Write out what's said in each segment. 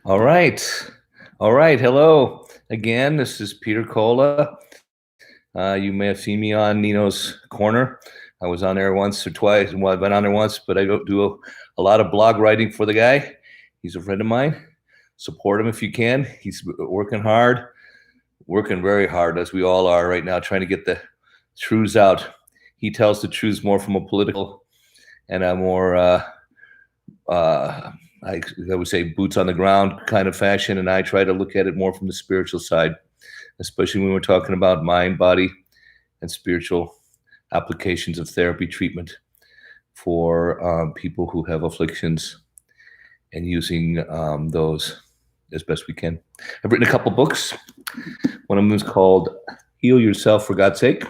All right. All right. Hello again. This is Peter Colla. You may have seen me on Nino's Corner. I was on there once or twice. Well, I've been on there once, but I don't do a lot of blog writing for the guy. He's a friend of mine. Support him if you can. He's working hard, working very hard, as we all are right now, trying to get the truths out. He tells the truths more from a political and a more I would say boots on the ground kind of fashion, and I try to look at it more from the spiritual side, especially when we're talking about mind, body, and spiritual applications of therapy treatment for people who have afflictions and using those as best we can. I've written a couple books. One of them is called Heal Yourself for God's Sake,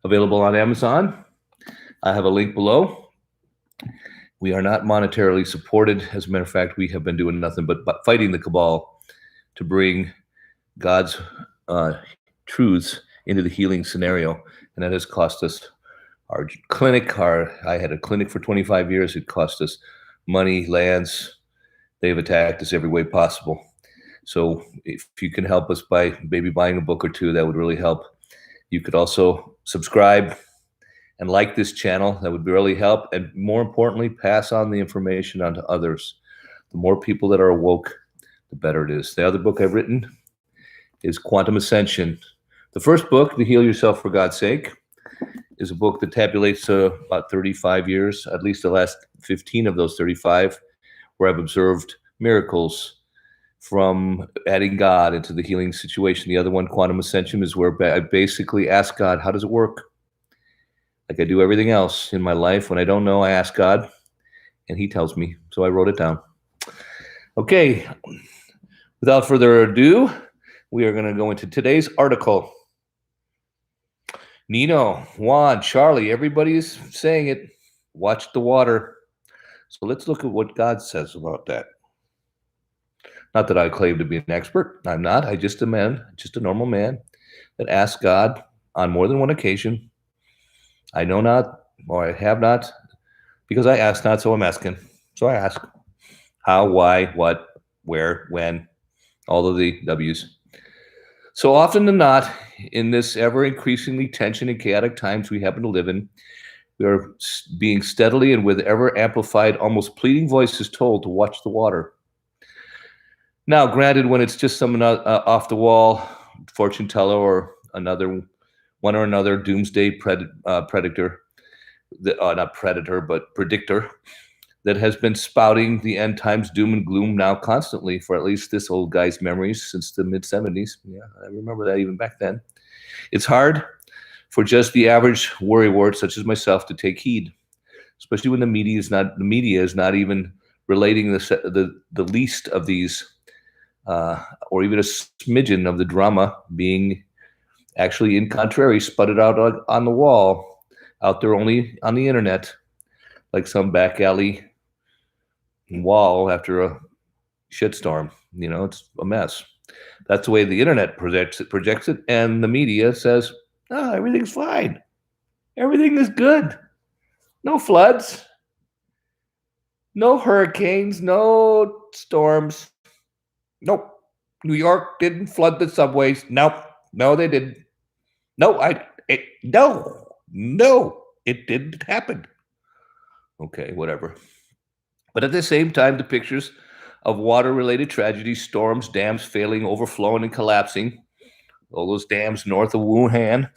available on Amazon. I have a link below. We are not monetarily supported. As a matter of fact, we have been doing nothing but fighting the cabal to bring God's truths into the healing scenario. And that has cost us our clinic. I had a clinic for 25 years. It cost us money, lands. They've attacked us every way possible. So if you can help us by maybe buying a book or two, that would really help. You could also subscribe and like this channel. That would really help. And more importantly, pass on the information on to others. The more people that are awoke, the better it is. The other book I've written is Quantum Ascension. The first book, The Heal Yourself for God's Sake, is a book that tabulates about 35 years, at least the last 15 of those 35, where I've observed miracles from adding God into the healing situation. The other one, Quantum Ascension, is where I basically ask God, how does it work? Like I do everything else in my life. When I don't know, I ask God, and he tells me. So I wrote it down. Okay, without further ado, we are going to go into today's article. Nino, Juan, Charley, everybody's saying it. Watch the water. So let's look at what God says about that. Not that I claim to be an expert. I'm not. I'm just a man, just a normal man that asks God on more than one occasion. I know not, or I have not, because I ask not, so I'm asking. So I ask how, why, what, where, when, all of the W's. So often than not, in this ever increasingly tension and chaotic times we happen to live in, we are being steadily and with ever amplified, almost pleading voices told to watch the water. Now, granted, when it's just some off the wall fortune teller or one or another doomsday predictor, not predator, but predictor, that has been spouting the end times doom and gloom now constantly for at least this old guy's memories since the mid-70s. Yeah, I remember that even back then. It's hard for just the average worrywart such as myself to take heed, especially when the media is not even relating the least of these, or even a smidgen of the drama being actually in contrary, sputtered out on the wall, out there only on the internet, like some back alley wall after a shitstorm. You know, it's a mess. That's the way the internet projects it, and the media says, "Oh, everything's fine. Everything is good. No floods, no hurricanes, no storms. Nope. New York didn't flood the subways. Nope. No, they didn't. No, it didn't happen." Okay, whatever. But at the same time, the pictures of water-related tragedies, storms, dams failing, overflowing, and collapsing, all those dams north of Wuhan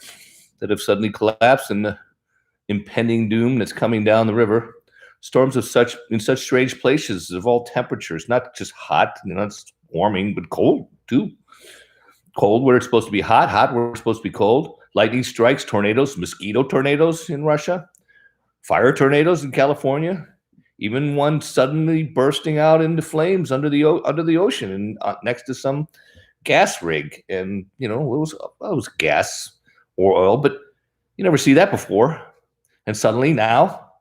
that have suddenly collapsed, and the impending doom that's coming down the river, storms in such strange places of all temperatures, not just hot, it's warming, but cold too. Cold where it's supposed to be hot, hot where it's supposed to be cold. Lightning strikes, tornadoes, mosquito tornadoes in Russia, fire tornadoes in California, even one suddenly bursting out into flames under the ocean and next to some gas rig. And, it was gas or oil, but you never see that before. And suddenly now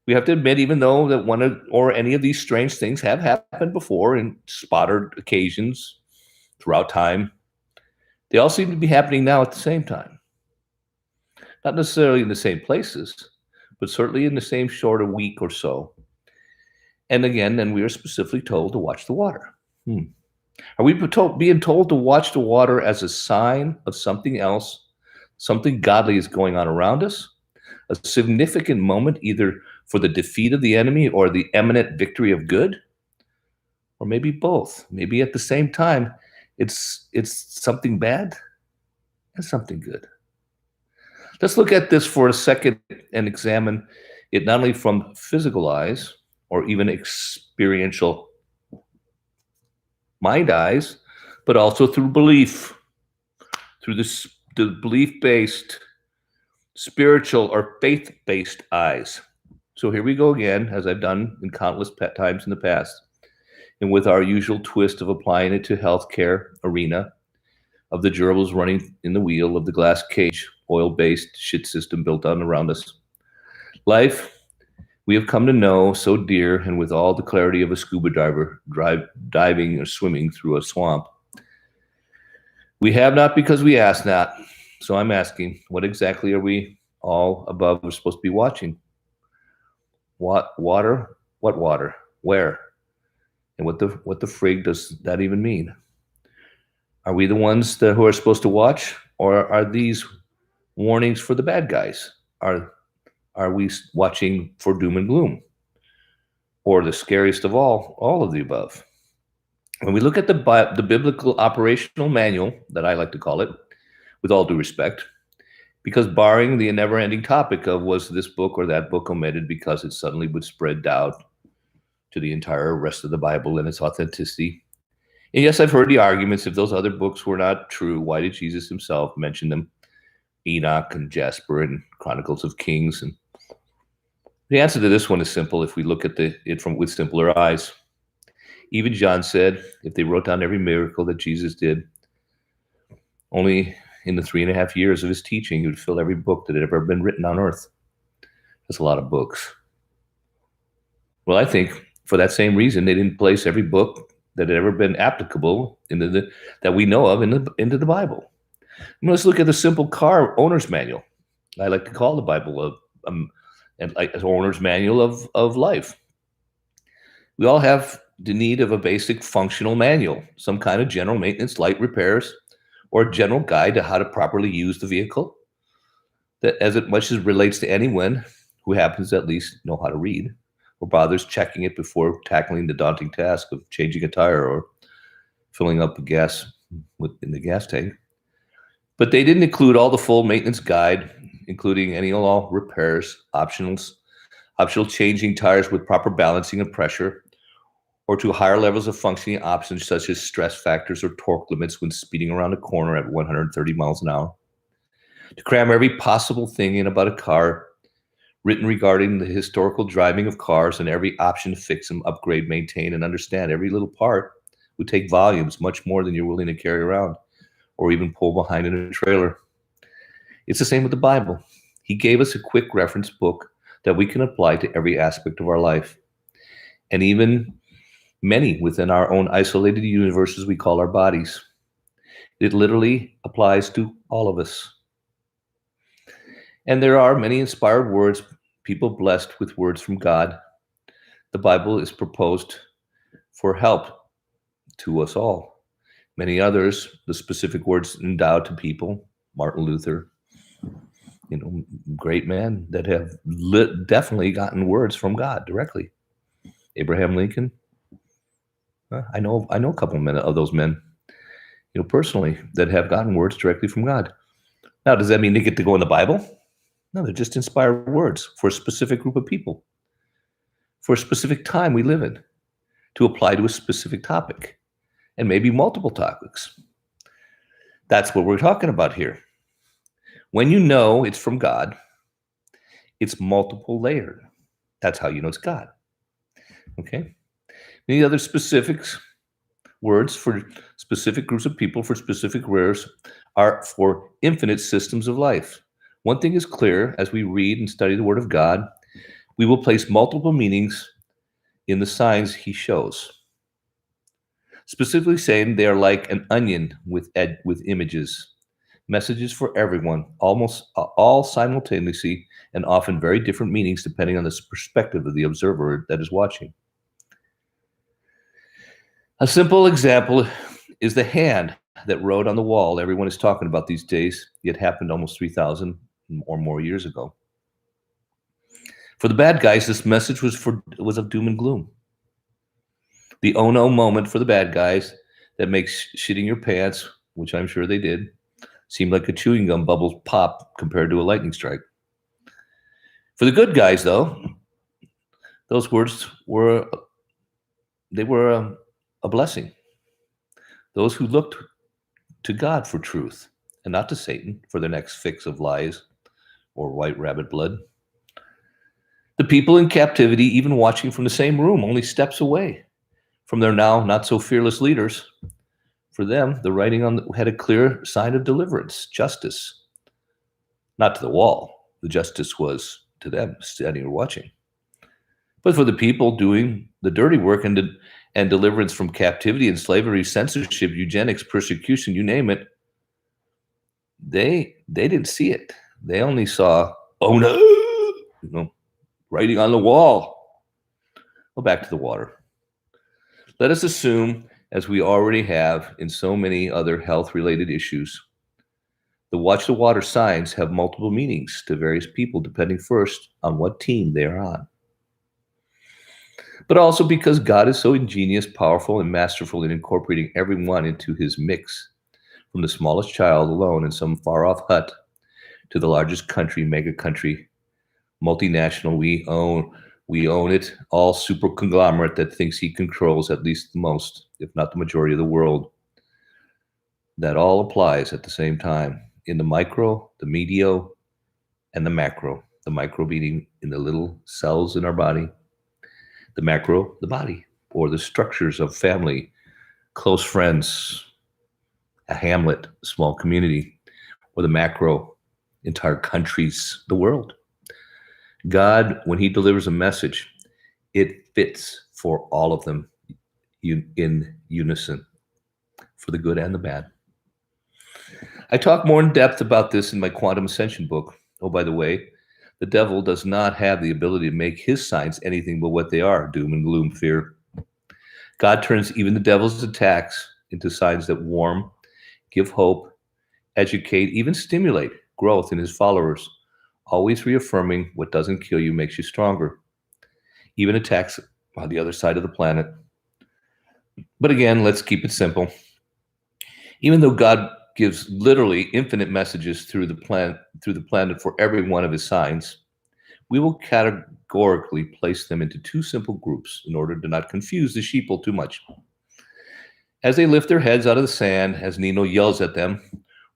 we have to admit, even though that one or any of these strange things have happened before in spotted occasions throughout time, they all seem to be happening now at the same time. Not necessarily in the same places, but certainly in the same short a week or so. And again, then we are specifically told to watch the water. Are we being told to watch the water as a sign of something else, something godly is going on around us? A significant moment either for the defeat of the enemy or the imminent victory of good? Or maybe both. Maybe at the same time, it's something bad and something good. Let's look at this for a second and examine it not only from physical eyes or even experiential mind eyes, but also through belief, through the belief-based, spiritual or faith-based eyes. So here we go again, as I've done in countless times in the past, and with our usual twist of applying it to healthcare arena, of the gerbils running in the wheel of the glass cage, oil-based shit system built on around us. Life we have come to know so dear, and with all the clarity of a scuba diver diving or swimming through a swamp. We have not because we ask not. So I'm asking, what exactly are we all above we're supposed to be watching? What water? What water? Where? And what the frig does that even mean? Are we the ones who are supposed to watch, or are these warnings for the bad guys? Are we watching for doom and gloom? Or the scariest of all of the above? When we look at the biblical operational manual, that I like to call it, with all due respect, because barring the never-ending topic of was this book or that book omitted because it suddenly would spread doubt to the entire rest of the Bible and its authenticity. And yes, I've heard the arguments, if those other books were not true, why did Jesus himself mention them? Enoch and Jasper and Chronicles of Kings. And the answer to this one is simple if we look at it with simpler eyes. Even John said, if they wrote down every miracle that Jesus did, only in the 3.5 years of his teaching, he would fill every book that had ever been written on earth. That's a lot of books. Well, I think for that same reason, they didn't place every book that had ever been applicable that we know of into the Bible. Let's look at the simple car owner's manual. I like to call the Bible an owner's manual of life. We all have the need of a basic functional manual, some kind of general maintenance, light repairs, or a general guide to how to properly use the vehicle that as much as relates to anyone who happens to at least know how to read or bothers checking it before tackling the daunting task of changing a tire or filling up the gas in the gas tank. But they didn't include all the full maintenance guide, including any and all repairs, optional changing tires with proper balancing and pressure, or to higher levels of functioning options such as stress factors or torque limits when speeding around a corner at 130 miles an hour. To cram every possible thing in about a car, written regarding the historical driving of cars and every option to fix them, upgrade, maintain, and understand every little part would take volumes, much more than you're willing to carry around or even pull behind in a trailer. It's the same with the Bible. He gave us a quick reference book that we can apply to every aspect of our life, and even many within our own isolated universes we call our bodies. It literally applies to all of us. And there are many inspired words, people blessed with words from God. The Bible is proposed for help to us all. Many others, the specific words endowed to people, Martin Luther, great men that have definitely gotten words from God directly. Abraham Lincoln. I know a couple of those men, personally, that have gotten words directly from God. Now, does that mean they get to go in the Bible? No, they're just inspired words for a specific group of people, for a specific time we live in, to apply to a specific topic, and maybe multiple topics. That's what we're talking about here. When you know it's from God, it's multiple layered. That's how you know it's God. Okay? Any other specifics, words for specific groups of people, for specific rares, are for infinite systems of life. One thing is clear, as we read and study the Word of God, we will place multiple meanings in the signs he shows. Specifically saying they are like an onion with images, messages for everyone, almost all simultaneously, and often very different meanings depending on the perspective of the observer that is watching. A simple example is the hand that wrote on the wall everyone is talking about these days. It happened almost 3,000 or more years ago. For the bad guys, this message was of doom and gloom. The oh no moment for the bad guys that makes shitting your pants, which I'm sure they did, seem like a chewing gum bubble pop compared to a lightning strike. For the good guys, though, those words were a blessing. Those who looked to God for truth and not to Satan for their next fix of lies or white rabbit blood. The people in captivity, even watching from the same room, only steps away from their now not so fearless leaders. For them, the writing had a clear sign of deliverance, justice. Not to the wall. The justice was to them, standing or watching. But for the people doing the dirty work and deliverance from captivity and slavery, censorship, eugenics, persecution, you name it, they didn't see it. They only saw, oh no, writing on the wall. Well, back to the water. Let us assume, as we already have in so many other health-related issues, the watch the water signs have multiple meanings to various people, depending first on what team they are on. But also because God is so ingenious, powerful, and masterful in incorporating everyone into his mix, from the smallest child alone in some far-off hut to the largest country, mega country, multinational, we own it, all super conglomerate that thinks he controls at least the most, if not the majority of the world. That all applies at the same time in the micro, the medio, and the macro. The micro being in the little cells in our body, the macro, the body, or the structures of family, close friends, a hamlet, a small community, or the macro, entire countries, the world. God, when he delivers a message, it fits for all of them in unison, for the good and the bad. I talk more in depth about this in my Quantum Ascension book. Oh, by the way, the devil does not have the ability to make his signs anything but what they are, doom and gloom, fear. God turns even the devil's attacks into signs that warm, give hope, educate, even stimulate growth in his followers, always reaffirming what doesn't kill you makes you stronger. Even attacks on the other side of the planet. But again, let's keep it simple. Even though God gives literally infinite messages through the planet for every one of his signs, we will categorically place them into two simple groups in order to not confuse the sheeple too much. As they lift their heads out of the sand, as Nino yells at them,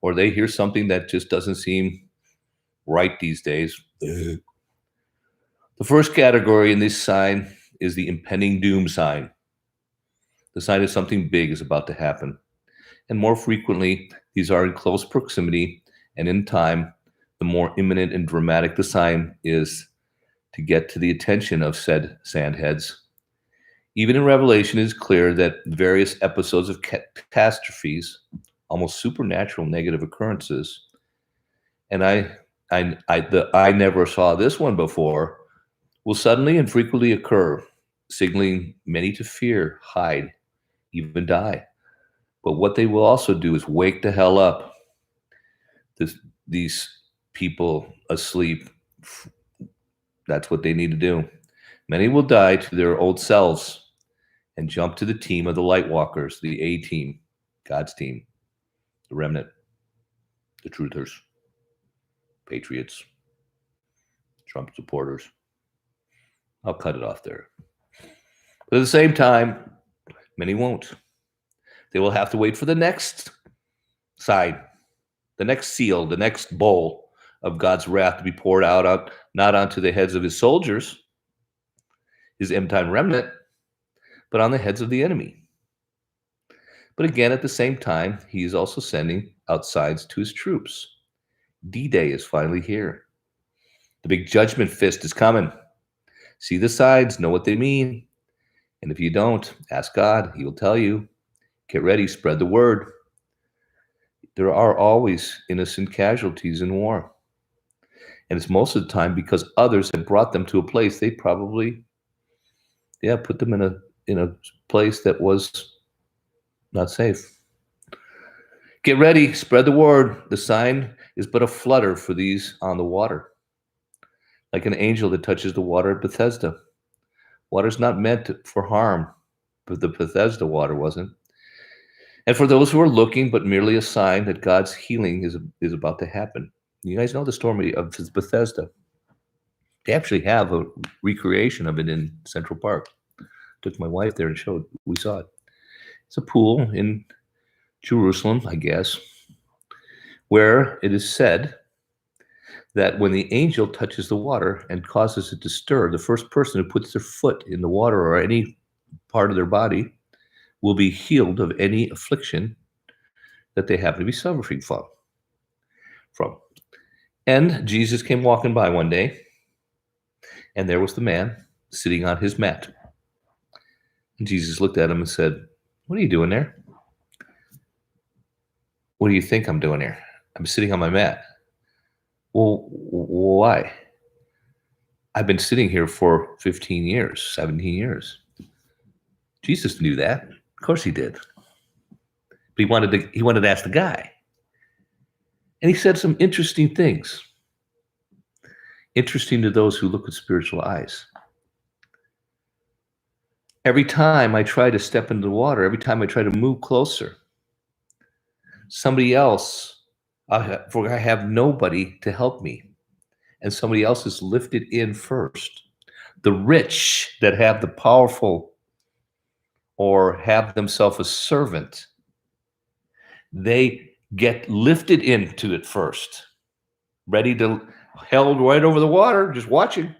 or they hear something that just doesn't seem right these days, the first category in this sign is the impending doom sign. The sign that something big is about to happen. And more frequently, these are in close proximity, and in time, the more imminent and dramatic the sign is to get to the attention of said sandheads. Even in Revelation, it is clear that various episodes of catastrophes, almost supernatural negative occurrences, and I never saw this one before, will suddenly and frequently occur, signaling many to fear, hide, even die. But what they will also do is wake the hell up. These people asleep, that's what they need to do. Many will die to their old selves and jump to the team of the light walkers, the A team, God's team, the remnant, the truthers, patriots, Trump supporters. I'll cut it off there. But at the same time, many won't. They will have to wait for the next side, the next seal, the next bowl of God's wrath to be poured out, not onto the heads of his soldiers, his end-time remnant, but on the heads of the enemy. But again, at the same time, he is also sending out signs to his troops. D-Day is finally here. The big judgment fist is coming. See the signs, know what they mean. And if you don't, ask God. He will tell you. Get ready, spread the word. There are always innocent casualties in war. And it's most of the time because others have brought them to a place they probably, put them in a place that was Not safe. Get ready, spread the word. The sign is but a flutter for these on the water, like an angel that touches the water at Bethesda. Water's not meant for harm, but the Bethesda water wasn't. And for those who are looking, but merely a sign that God's healing is about to happen. You guys know the story of Bethesda. They actually have a recreation of it in Central Park. Took my wife there and showed. We saw it. It's a pool in Jerusalem, I guess, where it is said that when the angel touches the water and causes it to stir, the first person who puts their foot in the water or any part of their body will be healed of any affliction that they happen to be suffering from. And Jesus came walking by one day, and there was the man sitting on his mat. And Jesus looked at him and said, "What are you doing there? What do you think I'm doing here? I'm sitting on my mat." "Well, why?" "I've been sitting here for 15 years, 17 years. Jesus knew that. Of course he did. But he wanted to ask the guy. And he said some interesting things. Interesting to those who look with spiritual eyes. Every time I try to step into the water, every time I try to move closer, somebody else, I have nobody to help me. And somebody else is lifted in first. The rich that have the powerful or have themselves a servant, they get lifted into it first, ready to held right over the water, just watching.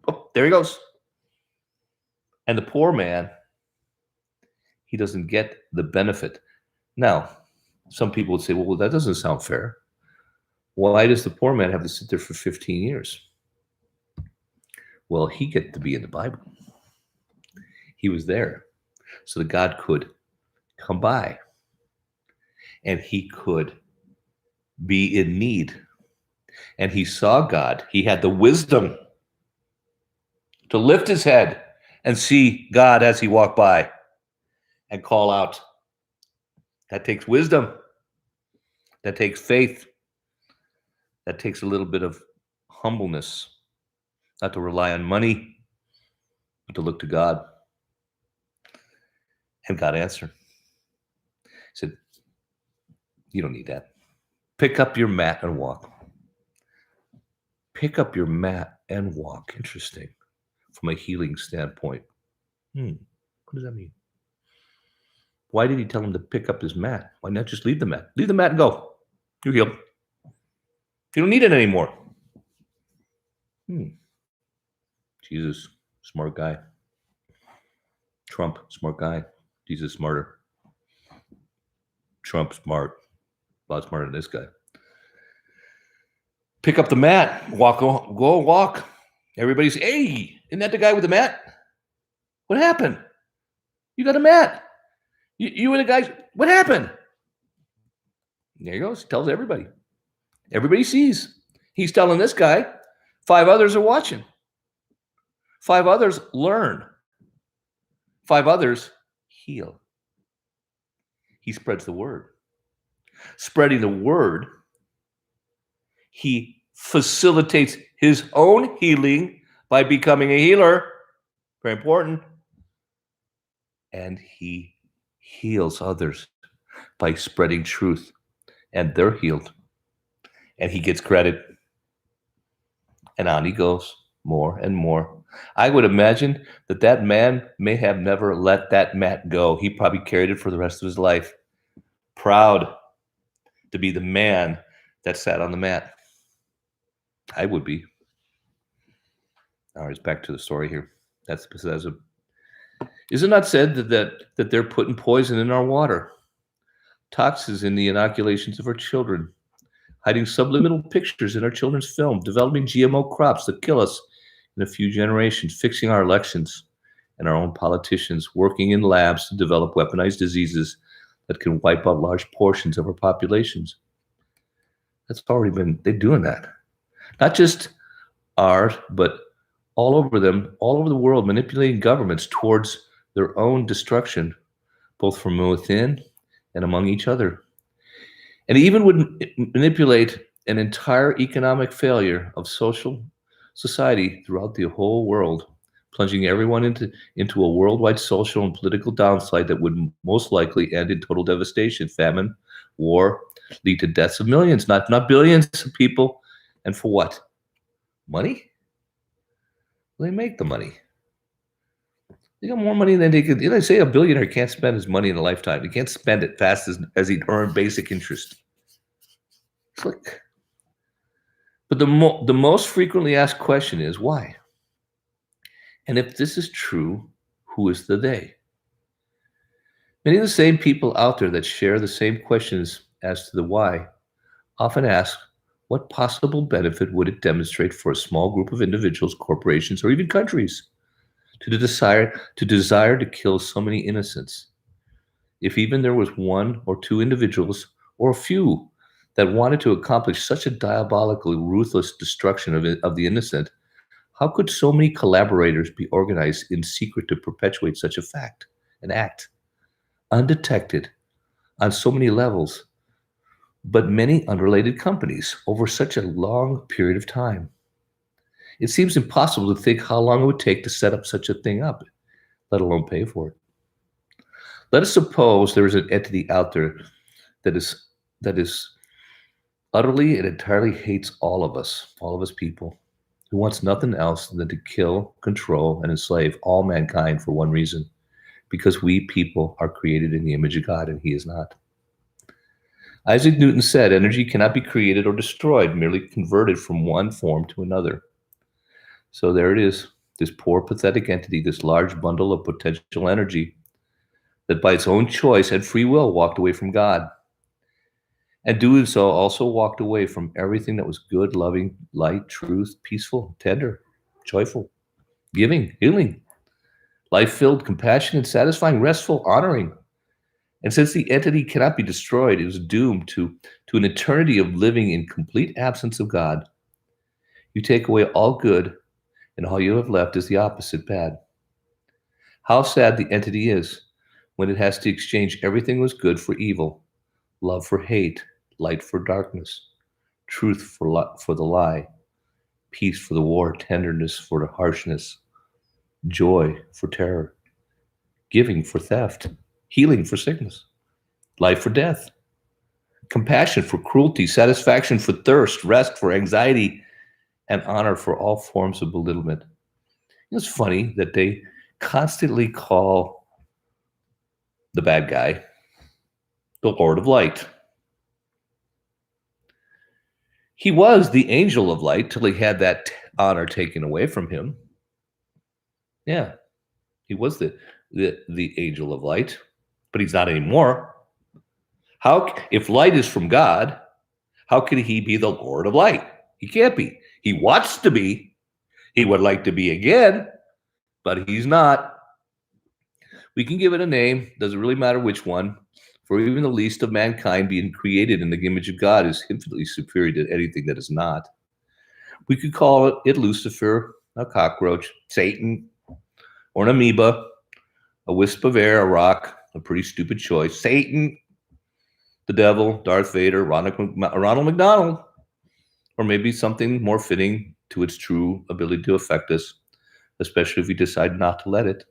Oh, there he goes. And the poor man, he doesn't get the benefit. Now, some people would say, well, that doesn't sound fair. Why does the poor man have to sit there for 15 years? Well, he get to be in the Bible. He was there so that God could come by and he could be in need. And he saw God. He had the wisdom to lift his head and see God as he walked by and call out. That takes wisdom. That takes faith. That takes a little bit of humbleness, not to rely on money, but to look to God. And God answered. He said, "You don't need that. Pick up your mat and walk." Pick up your mat and walk. Interesting. From a healing standpoint. What does that mean? Why did he tell him to pick up his mat? Why not just leave the mat? Leave the mat and go. You're healed. You don't need it anymore. Jesus, smart guy. Trump, smart guy. Jesus, smarter. Trump, smart. A lot smarter than this guy. Pick up the mat. Go walk. Everybody's, "Hey, isn't that the guy with the mat? What happened? You got a mat. You were the guy. What happened?" There he goes. Tells everybody. Everybody sees. He's telling this guy. 5 others are watching. 5 others learn. 5 others heal. He spreads the word. Spreading the word, he facilitates his own healing by becoming a healer. Very important. And he heals others by spreading truth. And they're healed. And he gets credit. And on he goes, more and more. I would imagine that man may have never let that mat go. He probably carried it for the rest of his life. Proud to be the man that sat on the mat. I would be. All right, back to the story here. That's Bethesda. Is it not said that they're putting poison in our water, toxins in the inoculations of our children, hiding subliminal pictures in our children's film, developing GMO crops that kill us in a few generations, fixing our elections, and our own politicians working in labs to develop weaponized diseases that can wipe out large portions of our populations? That's already been, they're doing that. Not just ours, but all over the world, manipulating governments towards their own destruction both from within and among each other. And even would manipulate an entire economic failure of social society throughout the whole world, plunging everyone into a worldwide social and political downslide that would most likely end in total devastation, famine, war, lead to deaths of millions, not billions of people. And for what? Money? They make the money. They got more money than they could. They say a billionaire can't spend his money in a lifetime. He can't spend it fast as he'd earn basic interest. Click. But the most frequently asked question is why? And if this is true, who is the they? Many of the same people out there that share the same questions as to the why often ask, what possible benefit would it demonstrate for a small group of individuals, corporations, or even countries to desire to kill so many innocents? If even there was one or two individuals or a few that wanted to accomplish such a diabolically ruthless destruction of the innocent, how could so many collaborators be organized in secret to perpetuate such an act, undetected on so many levels, but many unrelated companies over such a long period of time? It seems impossible to think how long it would take to set up such a thing up, let alone pay for it. Let us suppose there is an entity out there that is utterly and entirely hates all of us people, who wants nothing else than to kill, control, and enslave all mankind for one reason, because we people are created in the image of God and he is not. Isaac Newton said, energy cannot be created or destroyed, merely converted from one form to another. So there it is, this poor, pathetic entity, this large bundle of potential energy that by its own choice and free will walked away from God. And doing so also walked away from everything that was good, loving, light, truth, peaceful, tender, joyful, giving, healing, life-filled, compassionate, satisfying, restful, honoring. And since the entity cannot be destroyed, it is doomed to an eternity of living in complete absence of God. You take away all good, and all you have left is the opposite, bad. How sad the entity is when it has to exchange everything was good for evil, love for hate, light for darkness, truth for the lie, peace for the war, tenderness for the harshness, joy for terror, giving for theft, healing for sickness, life for death, compassion for cruelty, satisfaction for thirst, rest for anxiety, and honor for all forms of belittlement. It's funny that they constantly call the bad guy the Lord of Light. He was the angel of light till he had that honor taken away from him. Yeah, he was the angel of light, but he's not anymore. If light is from God, how can he be the Lord of Light? He can't be. He wants to be. He would like to be again, but he's not. We can give it a name. Doesn't really matter which one. For even the least of mankind being created in the image of God is infinitely superior to anything that is not. We could call it Lucifer, a cockroach, Satan, or an amoeba, a wisp of air, a rock, a pretty stupid choice. Satan, the devil, Darth Vader, Ronald McDonald, or maybe something more fitting to its true ability to affect us, especially if we decide not to let it.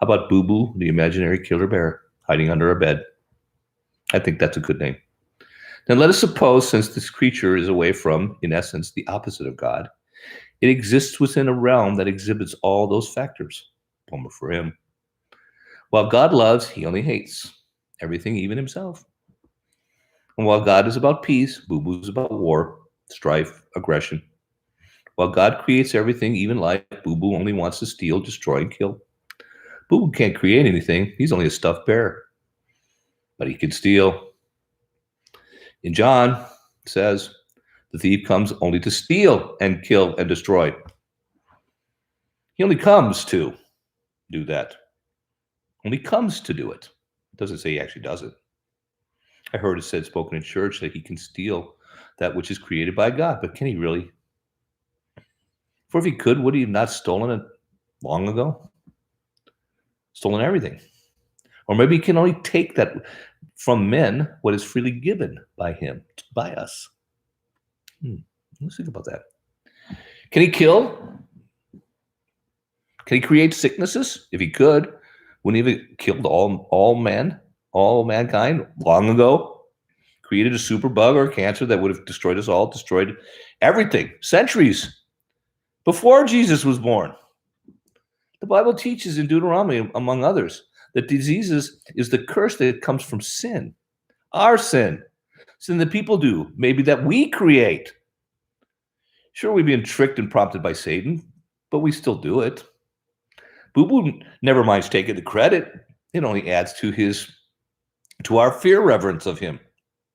How about Boo Boo, the imaginary killer bear, hiding under a bed? I think that's a good name. Then let us suppose, since this creature is away from, in essence, the opposite of God, it exists within a realm that exhibits all those factors. Bummer for him. While God loves, he only hates everything, even himself. And while God is about peace, Boo Boo is about war, strife, aggression. While God creates everything, even life, Boo Boo only wants to steal, destroy, and kill. Boo Boo can't create anything. He's only a stuffed bear. But he can steal. In John, it says, the thief comes only to steal and kill and destroy. He only comes to do that. Only comes to do it. It doesn't say he actually does it. I heard it said, spoken in church, that he can steal that which is created by God. But can he really? For if he could, would he have not stolen it long ago? Stolen everything. Or maybe he can only take that from men what is freely given by him, by us. Let's think about that. Can he kill? Can he create sicknesses? If he could, wouldn't he have killed all men, all mankind long ago? Created a super bug or cancer that would have destroyed us all, destroyed everything, centuries before Jesus was born. The Bible teaches in Deuteronomy, among others, that diseases is the curse that comes from sin, our sin that people do, maybe that we create. Sure, we've been tricked and prompted by Satan, but we still do it. Boo-boo never minds taking the credit. It only adds to our fear reverence of him.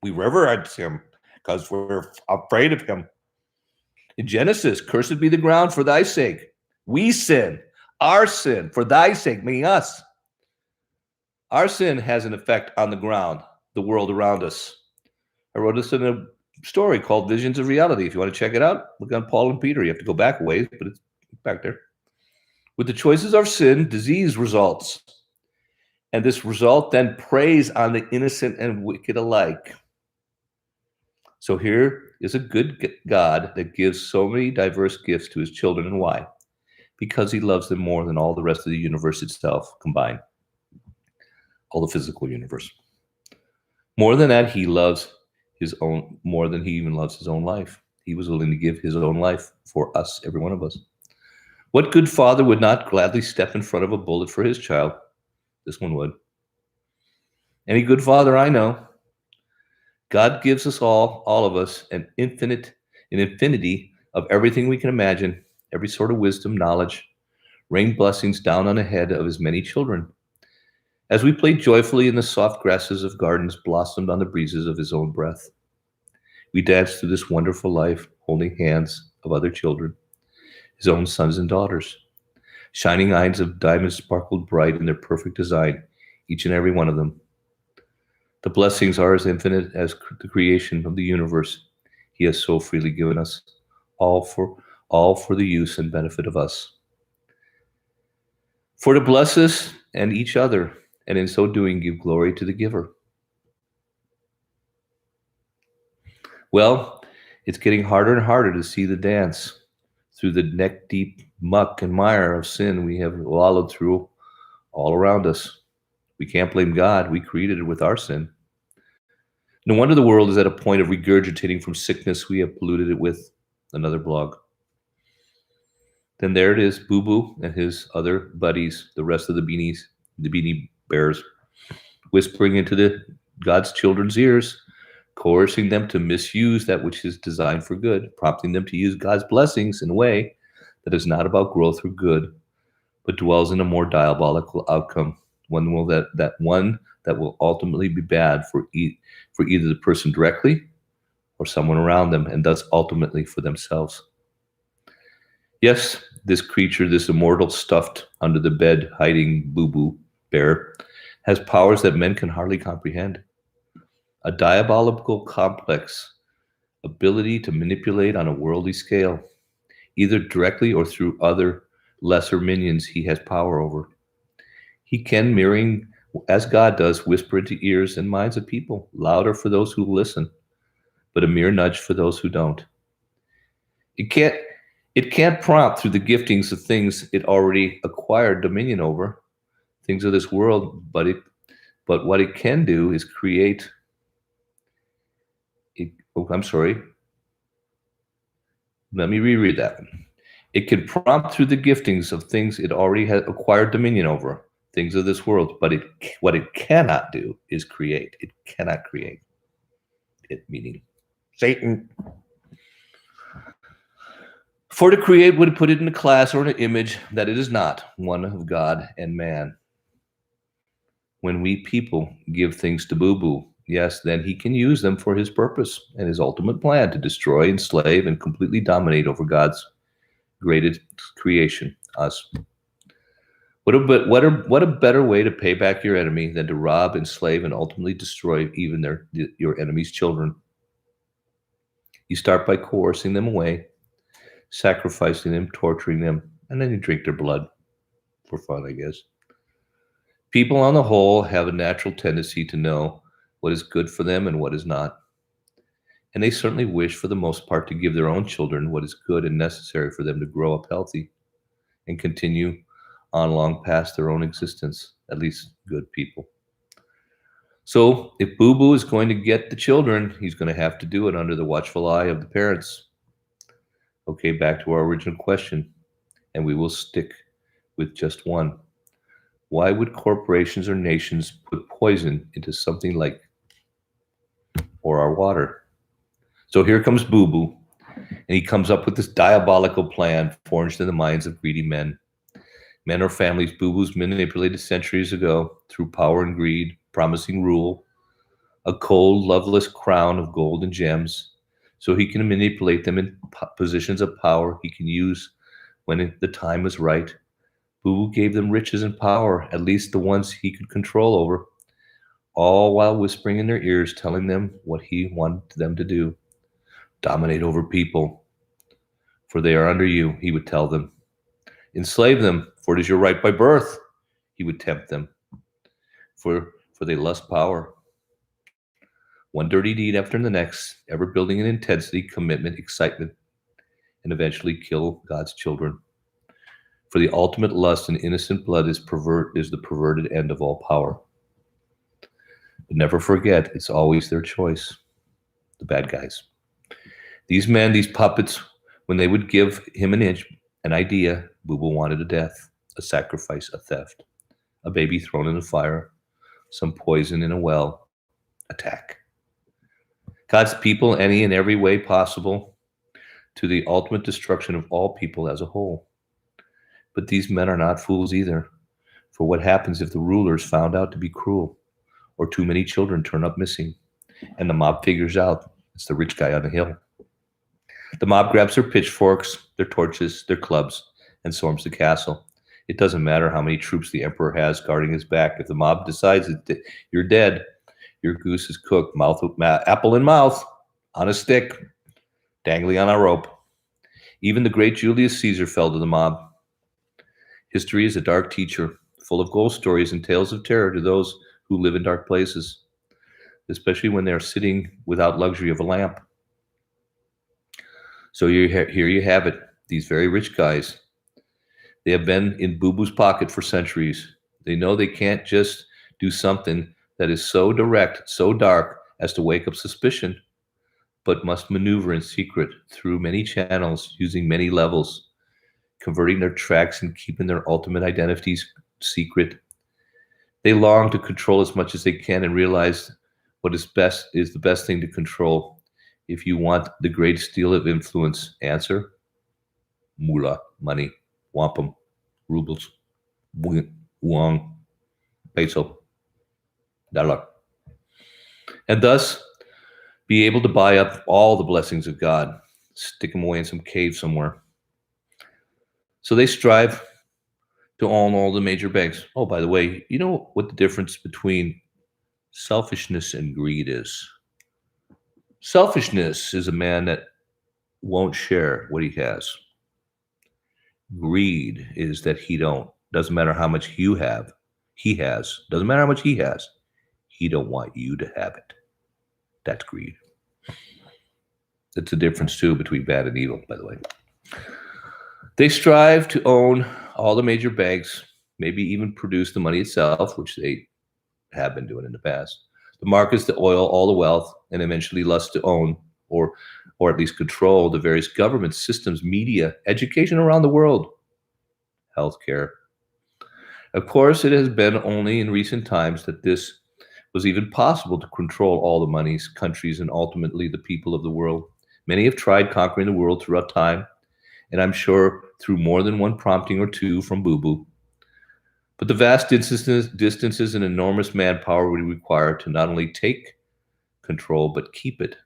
We reverence him because we're afraid of him. In Genesis, cursed be the ground for thy sake. We sin, our sin, for thy sake, meaning us. Our sin has an effect on the ground, the world around us. I wrote this in a story called Visions of Reality. If you want to check it out, look on Paul and Peter. You have to go back a ways, but it's back there. With the choices of sin, disease results. And this result then preys on the innocent and wicked alike. So here is a good God that gives so many diverse gifts to his children. And why? Because he loves them more than all the rest of the universe itself combined. All the physical universe. More than that, he loves his own, more than he even loves his own life. He was willing to give his own life for us, every one of us. What good father would not gladly step in front of a bullet for his child? This one would. Any good father I know. God gives us all of us, an infinity of everything we can imagine, every sort of wisdom, knowledge, rain blessings down on the head of his many children. As we play joyfully in the soft grasses of gardens blossomed on the breezes of his own breath, we dance through this wonderful life, holding hands of other children, his own sons and daughters. Shining eyes of diamonds sparkled bright in their perfect design, each and every one of them. The blessings are as infinite as the creation of the universe he has so freely given us, all for the use and benefit of us. For to bless us and each other, and in so doing give glory to the giver. Well, it's getting harder and harder to see the dance through the neck-deep muck and mire of sin we have wallowed through all around us. We can't blame God. We created it with our sin. No wonder the world is at a point of regurgitating from sickness we have polluted it with. Another blog. Then there it is, Boo Boo and his other buddies, the rest of the beanie bears, whispering into God's children's ears, coercing them to misuse that which is designed for good, prompting them to use God's blessings in a way that is not about growth or good, but dwells in a more diabolical outcome, one that will ultimately be bad for either the person directly or someone around them, and thus ultimately for themselves. Yes, this creature, this immortal stuffed under the bed hiding boo-boo bear, has powers that men can hardly comprehend. A diabolical complex ability to manipulate on a worldly scale, either directly or through other lesser minions he has power over. He can, mirroring as God does, whisper into ears and minds of people, louder for those who listen, but a mere nudge for those who don't. It can't prompt through the giftings of things it already acquired dominion over, things of this world, but what it can do is create. Let me reread that. It can prompt through the giftings of things it already has acquired dominion over, things of this world, but what it cannot do is create. It cannot create. It meaning Satan. For to create would put it in a class or an image that it is not, one of God and man. When we people give things to Boo-Boo, yes, then he can use them for his purpose and his ultimate plan to destroy, enslave, and completely dominate over God's greatest creation, us. What a better way to pay back your enemy than to rob, enslave, and ultimately destroy even your enemy's children. You start by coercing them away, sacrificing them, torturing them, and then you drink their blood for fun, I guess. People on the whole have a natural tendency to know what is good for them and what is not. And they certainly wish, for the most part, to give their own children what is good and necessary for them to grow up healthy and continue on long past their own existence, at least good people. So if Boo Boo is going to get the children, he's going to have to do it under the watchful eye of the parents. Okay, back to our original question, and we will stick with just one. Why would corporations or nations put poison into something like or our water? So here comes Boo Boo, and he comes up with this diabolical plan forged in the minds of greedy men. Men or families Boo Boos manipulated centuries ago through power and greed, promising rule, a cold, loveless crown of gold and gems, so he can manipulate them in positions of power he can use when the time is right. Boo Boo gave them riches and power, at least the ones he could control over, all while whispering in their ears, telling them what he wanted them to do. Dominate over people, for they are under you, he would tell them. Enslave them, for it is your right by birth, he would tempt them, for they lust power. One dirty deed after the next, ever building in intensity, commitment, excitement, and eventually kill God's children. For the ultimate lust in innocent blood is the perverted end of all power. But never forget, it's always their choice, the bad guys. These men, these puppets, when they would give him an idea, Boo Boo wanted a death, a sacrifice, a theft, a baby thrown in the fire, some poison in a well, attack. God's people, any and every way possible, to the ultimate destruction of all people as a whole. But these men are not fools either, for what happens if the ruler is found out to be cruel, or too many children turn up missing, and the mob figures out it's the rich guy on the hill? The mob grabs their pitchforks, their torches, their clubs, and storms the castle. It doesn't matter how many troops the emperor has guarding his back. If the mob decides that you're dead, your goose is cooked, apple in mouth, on a stick, dangling on a rope. Even the great Julius Caesar fell to the mob. History is a dark teacher, full of ghost stories and tales of terror to those who live in dark places, especially when they're sitting without luxury of a lamp. So here you have it, these very rich guys. They have been in Boo Boo's pocket for centuries. They know they can't just do something that is so direct, so dark as to wake up suspicion, but must maneuver in secret through many channels, using many levels, converting their tracks and keeping their ultimate identities secret. They long to control as much as they can and realize what is the best thing to control. If you want the greatest deal of influence, answer, moolah, money, wampum, rubles, wong, peso, dollar. And thus, be able to buy up all the blessings of God, stick them away in some cave somewhere. So they strive to own all the major banks. Oh, by the way, you know what the difference between selfishness and greed is? Selfishness is a man that won't share what he has. Greed is that he don't. Doesn't matter how much he has. Doesn't matter how much he has. He don't want you to have it. That's greed. That's the difference too between bad and evil, by the way. They strive to own all the major banks, maybe even produce the money itself, which they have been doing in the past. The markets, the oil, all the wealth, and eventually lust to own or at least control the various government systems, media, education around the world, healthcare. Of course, it has been only in recent times that this was even possible to control all the monies, countries, and ultimately the people of the world. Many have tried conquering the world throughout time, and I'm sure through more than one prompting or two from Boo Boo. But the vast distances and enormous manpower we require to not only take control, but keep it,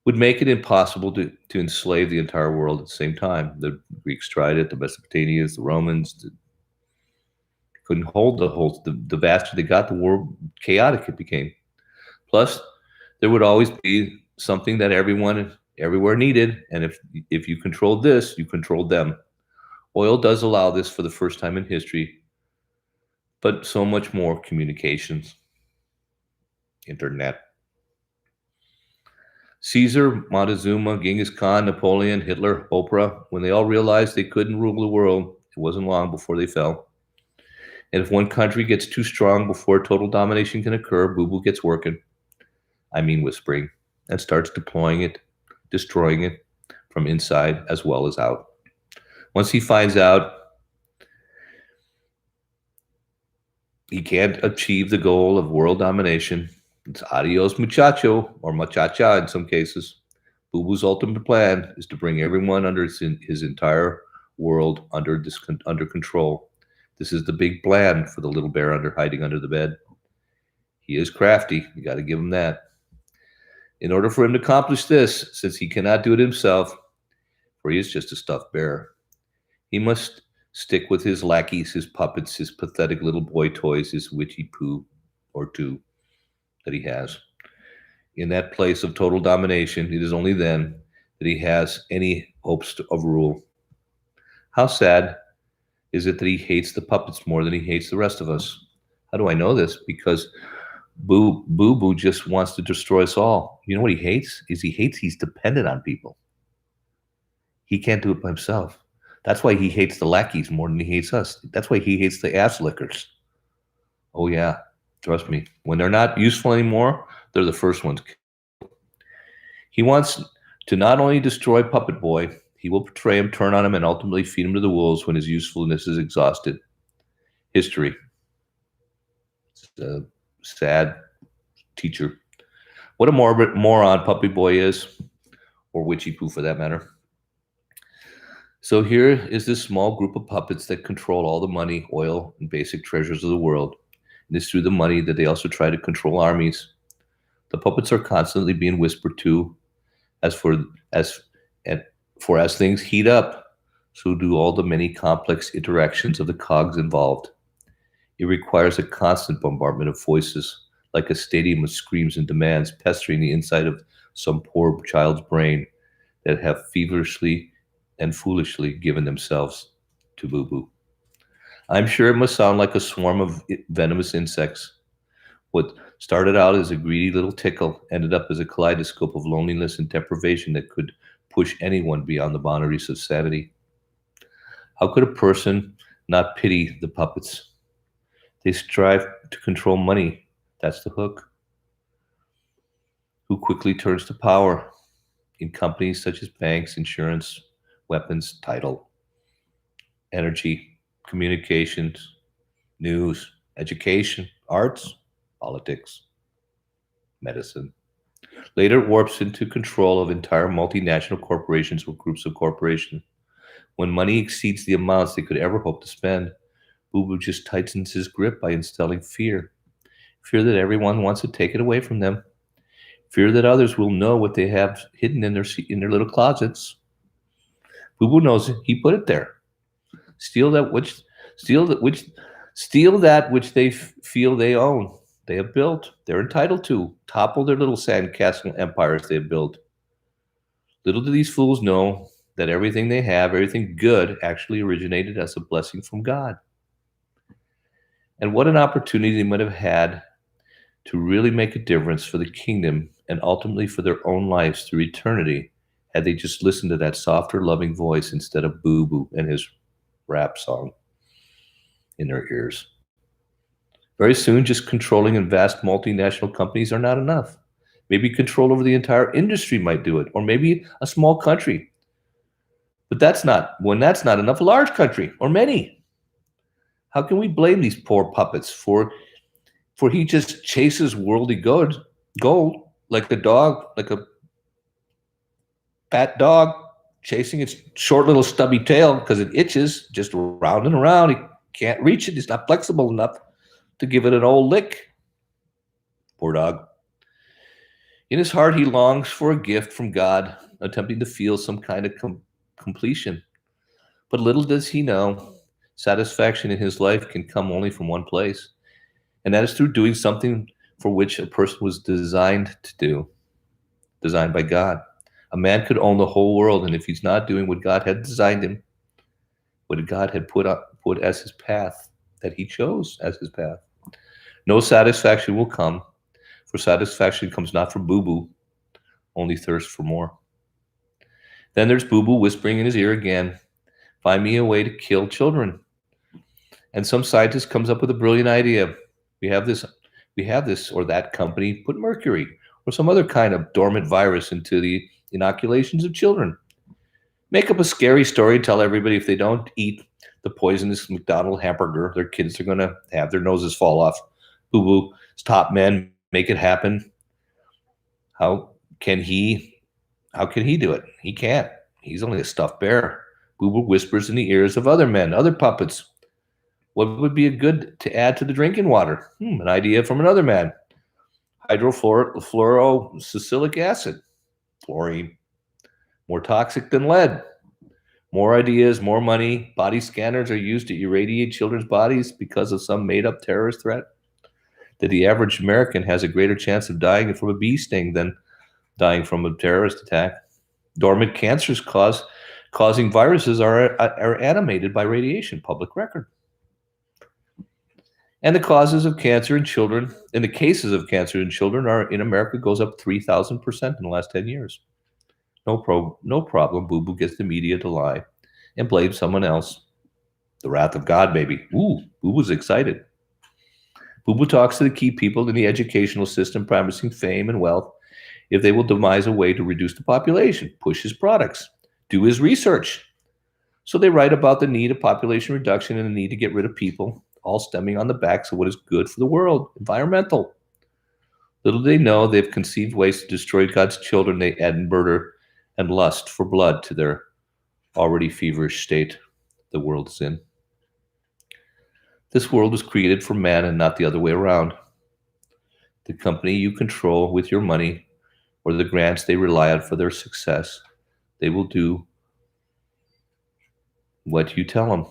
would make it impossible to enslave the entire world at the same time. The Greeks tried it, the Mesopotamians, the Romans couldn't hold the vaster they got, the more chaotic it became. Plus, there would always be something that everyone everywhere needed, and if you controlled this, you controlled them. Oil does allow this for the first time in history, but so much more: communications, internet. Caesar, Montezuma, Genghis Khan, Napoleon, Hitler, Oprah, when they all realized they couldn't rule the world, it wasn't long before they fell. And if one country gets too strong before total domination can occur, Boo Boo gets working. I mean whispering, and starts deploying it, destroying it from inside as well as out. Once he finds out he can't achieve the goal of world domination, it's adios muchacho, or muchacha in some cases. Boo Boo's ultimate plan is to bring everyone under his entire world under control. This is the big plan for the little bear hiding under the bed. He is crafty. You got to give him that. In order for him to accomplish this, since he cannot do it himself, for he is just a stuffed bear, he must stick with his lackeys, his puppets, his pathetic little boy toys, his witchy poo or two that he has. In that place of total domination, it is only then that he has any hopes of rule. How sad is it that he hates the puppets more than he hates the rest of us? How do I know this? Because Boo Boo just wants to destroy us all. You know what he hates? He's dependent on people. He can't do it by himself. That's why he hates the lackeys more than he hates us. That's why he hates the ass lickers. Oh yeah, trust me. When they're not useful anymore, they're the first ones. He wants to not only destroy Puppet Boy, he will betray him, turn on him, and ultimately feed him to the wolves when his usefulness is exhausted. History. It's a sad teacher. What a moron Puppet Boy is, or Witchy Poo for that matter. So here is this small group of puppets that control all the money, oil, and basic treasures of the world. And it's through the money that they also try to control armies. The puppets are constantly being whispered to, as things heat up, so do all the many complex interactions of the cogs involved. It requires a constant bombardment of voices, like a stadium of screams and demands pestering the inside of some poor child's brain that have feverishly and foolishly given themselves to Boo Boo. I'm sure it must sound like a swarm of venomous insects. What started out as a greedy little tickle ended up as a kaleidoscope of loneliness and deprivation that could push anyone beyond the boundaries of sanity. How could a person not pity the puppets? They strive to control money. That's the hook. Who quickly turns to power in companies such as banks, insurance, weapons, title, energy, communications, news, education, arts, politics, medicine. Later it warps into control of entire multinational corporations or groups of corporations. When money exceeds the amounts they could ever hope to spend, Boo Boo just tightens his grip by instilling fear. Fear that everyone wants to take it away from them. Fear that others will know what they have hidden in their little closets. Boo Boo knows it. He put it there. Steal that which they feel they own, they have built, they're entitled to. Topple their little sandcastle empires they have built. Little do these fools know that everything they have, everything good, actually originated as a blessing from God. And what an opportunity they might have had to really make a difference for the kingdom and ultimately for their own lives through eternity had they just listened to that softer, loving voice instead of Boo Boo and his rap song in their ears. Very soon, just controlling in vast multinational companies are not enough. Maybe control over the entire industry might do it, or maybe a small country. But when that's not enough, a large country, or many. How can we blame these poor puppets for he just chases worldly gold like a dog, like a fat dog chasing its short little stubby tail because it itches, just round and around. He can't reach it. He's not flexible enough to give it an old lick. Poor dog. In his heart, he longs for a gift from God, attempting to feel some kind of completion. But little does he know, satisfaction in his life can come only from one place, and that is through doing something for which a person was designed to do, designed by God. A man could own the whole world, and if he's not doing what God had designed him, what God had put as his path, that he chose as his path. No satisfaction will come, for satisfaction comes not from boo-boo, only thirst for more. Then there's boo-boo whispering in his ear again, find me a way to kill children. And some scientist comes up with a brilliant idea. We have this or that company put mercury or some other kind of dormant virus into the inoculations of children. Make up a scary story, tell everybody if they don't eat the poisonous McDonald's hamburger, their kids are going to have their noses fall off. Boo-boo's top men make it happen. How can he do it? He can't. He's only a stuffed bear. Boo-boo whispers in the ears of other men, other puppets. What would be good to add to the drinking water? An idea from another man. Hydrofluorosilicic acid, fluorine, more toxic than lead. More ideas, more money. Body scanners are used to irradiate children's bodies because of some made-up terrorist threat. That the average American has a greater chance of dying from a bee sting than dying from a terrorist attack. Dormant cancers causing viruses are animated by radiation, public record. And the causes of cancer in children, and the cases of cancer in children are in America goes up 3,000% in the last 10 years. No problem. Boo-boo gets the media to lie and blame someone else. The wrath of God, baby. Ooh, Boo-boo's excited. Boo-boo talks to the key people in the educational system, promising fame and wealth if they will devise a way to reduce the population, push his products, do his research. So they write about the need of population reduction and the need to get rid of people, all stemming on the backs of what is good for the world, environmental. Little they know they've conceived ways to destroy God's children. They add murder and lust for blood to their already feverish state the world is in. This world was created for man and not the other way around. The company you control with your money or the grants they rely on for their success, they will do what you tell them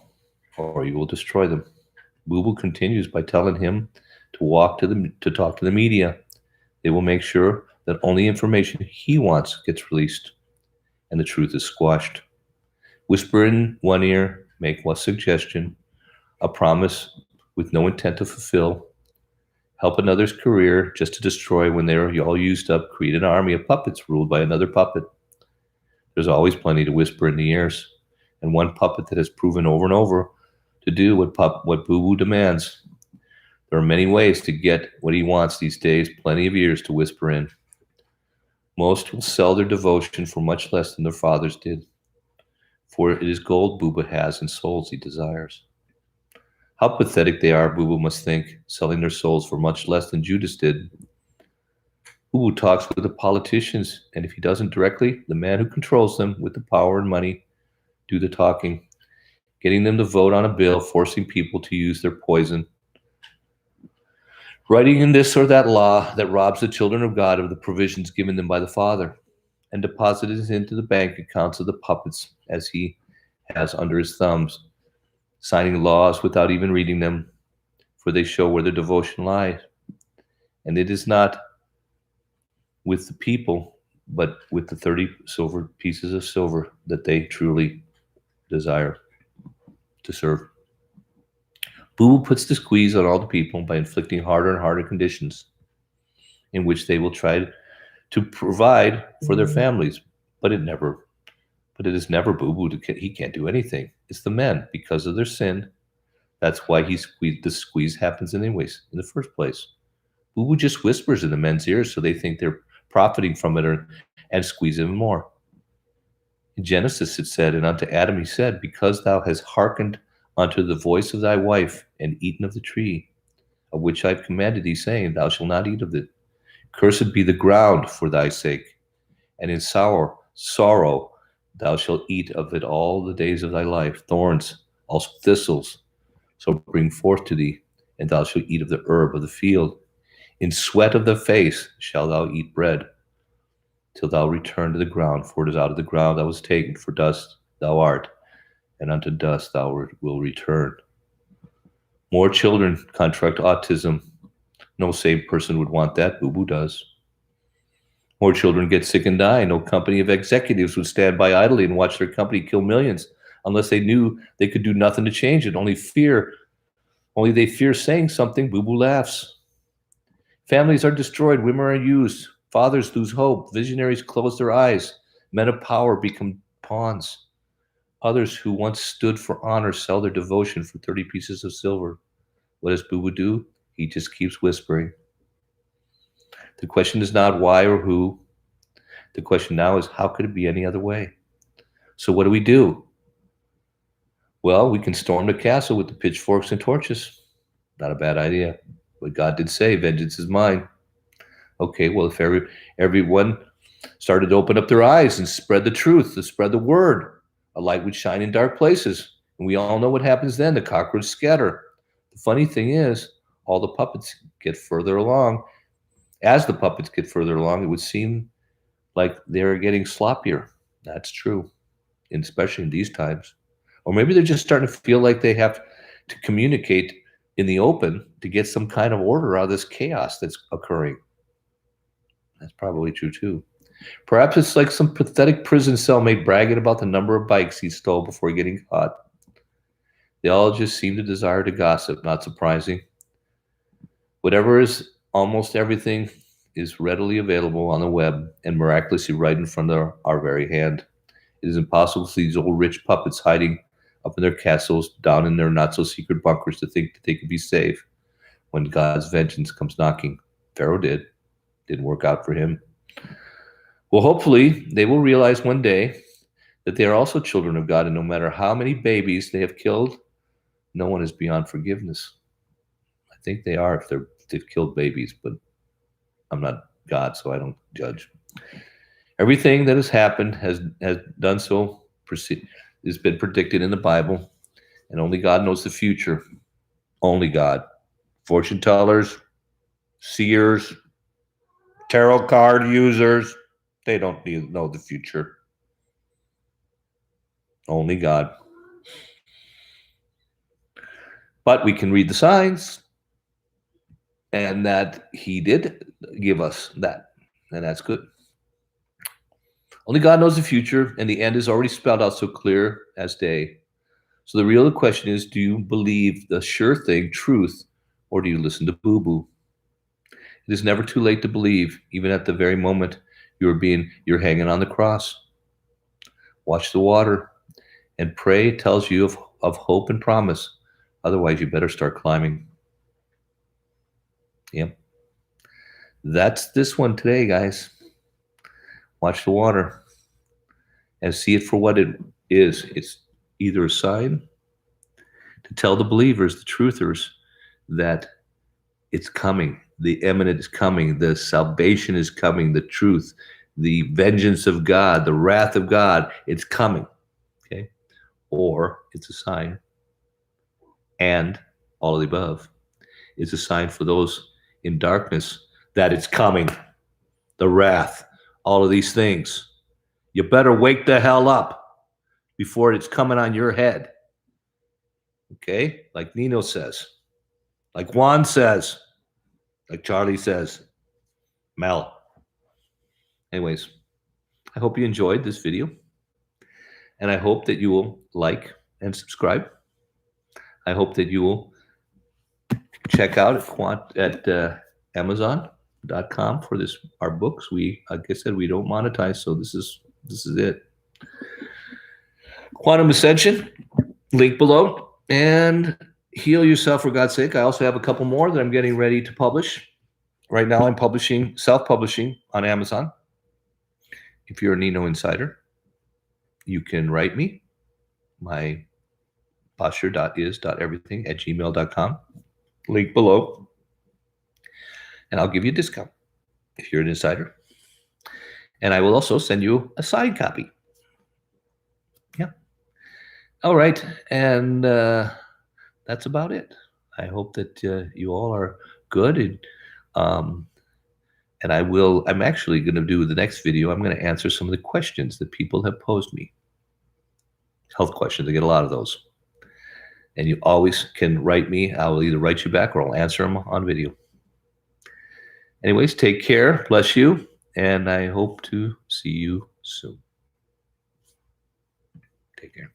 or you will destroy them. Boo-boo continues by telling him to talk to the media. They will make sure that only information he wants gets released and the truth is squashed. Whisper in one ear, make one suggestion, a promise with no intent to fulfill, help another's career just to destroy when they're all used up, create an army of puppets ruled by another puppet. There's always plenty to whisper in the ears, and one puppet that has proven over and over to do what Boo-boo demands. There are many ways to get what he wants these days, plenty of ears to whisper in. Most will sell their devotion for much less than their fathers did, for it is gold Boo-boo has and souls he desires. How pathetic they are, Boo-boo must think, selling their souls for much less than Judas did. Boo-boo talks with the politicians, and if he doesn't directly, the man who controls them with the power and money do the talking, getting them to vote on a bill, forcing people to use their poison, writing in this or that law that robs the children of God of the provisions given them by the Father, and deposited it into the bank accounts of the puppets as he has under his thumbs, signing laws without even reading them, for they show where their devotion lies. And it is not with the people, but with the 30 silver pieces of silver that they truly desire to serve. Boo puts the squeeze on all the people by inflicting harder and harder conditions in which they will try to provide for their families, but it is never Boo-boo. He can't do anything. It's the men because of their sin. That's why the squeeze happens anyways in the first place. Boo-boo just whispers in the men's ears so they think they're profiting from it and squeeze even more. In Genesis it said, and unto Adam he said, because thou hast hearkened unto the voice of thy wife and eaten of the tree, of which I have commanded thee, saying, thou shalt not eat of it. Cursed be the ground for thy sake, and in sorrow thou shalt eat of it all the days of thy life. Thorns, also thistles, shall bring forth to thee, and thou shalt eat of the herb of the field. In sweat of the face shalt thou eat bread, till thou return to the ground, for it is out of the ground thou was taken, for dust thou art, and unto dust thou will return. More children contract autism. No sane person would want that. Boo-boo does. More children get sick and die. No company of executives would stand by idly and watch their company kill millions unless they knew they could do nothing to change it. Only fear Only they fear saying something, boo-boo laughs. Families are destroyed, women are used, fathers lose hope, visionaries close their eyes, men of power become pawns. Others who once stood for honor sell their devotion for 30 pieces of silver. What does boo-boo do? He just keeps whispering. The question is not why or who. The question now is, how could it be any other way? So what do? Well, we can storm the castle with the pitchforks and torches. Not a bad idea. But God did say, vengeance is mine. Okay, well, if everyone started to open up their eyes and spread the truth, to spread the word, a light would shine in dark places. And we all know what happens then. The cockroach scatter. The funny thing is, all the puppets get further along. As the puppets get further along, it would seem like they're getting sloppier. That's true, and especially in these times. Or maybe they're just starting to feel like they have to communicate in the open to get some kind of order out of this chaos that's occurring. That's probably true too. Perhaps it's like some pathetic prison cellmate bragging about the number of bikes he stole before getting caught. They all just seem to desire to gossip, not surprising. Whatever is almost everything is readily available on the web and miraculously right in front of our very hand. It is impossible for these old rich puppets hiding up in their castles, down in their not-so-secret bunkers, to think that they could be safe when God's vengeance comes knocking. Pharaoh did. Didn't work out for him. Well, hopefully they will realize one day that they are also children of God, and no matter how many babies they have killed, no one is beyond forgiveness. I think they are if they've killed babies, but I'm not God, so I don't judge. Everything that has happened has done so, has been predicted in the Bible, and only God knows the future. Only God. Fortune tellers, seers, tarot card users, they don't know the future. Only God. But we can read the signs, and that he did give us that, and that's good. Only God knows the future, and the end is already spelled out so clear as day. So the real question is, do you believe the sure thing, truth, or do you listen to boo-boo? It is never too late to believe, even at the very moment you're hanging on the cross. Watch the water, and pray tells you of hope and promise. Otherwise, you better start climbing. Yep. That's this one today, guys. Watch the water and see it for what it is. It's either a sign to tell the believers, the truthers, that it's coming. The imminent is coming. The salvation is coming. The truth, the vengeance of God, the wrath of God, it's coming. Okay? Or it's a sign, and all of the above. It's a sign for those in darkness that it's coming. The wrath, all of these things. You better wake the hell up before it's coming on your head. Okay? Like Nino says. Like Juan says. Like Charley says. Mel. Anyways, I hope you enjoyed this video. And I hope that you will like and subscribe. I hope that you will check out at Amazon.com for our books. Like I said, we don't monetize, so this is it. Quantum Ascension, link below, and Heal Yourself for God's Sake. I also have a couple more that I'm getting ready to publish. Right now I'm self-publishing on Amazon. If you're a Nino insider, you can write me. My posture.is.everything@gmail.com. Link below. And I'll give you a discount if you're an insider. And I will also send you a signed copy. Yeah. All right. And that's about it. I hope that you all are good. And I'm actually going to do the next video. I'm going to answer some of the questions that people have posed me. Health questions. I get a lot of those. And you always can write me. I will either write you back or I'll answer them on video. Anyways, take care. Bless you. And I hope to see you soon. Take care.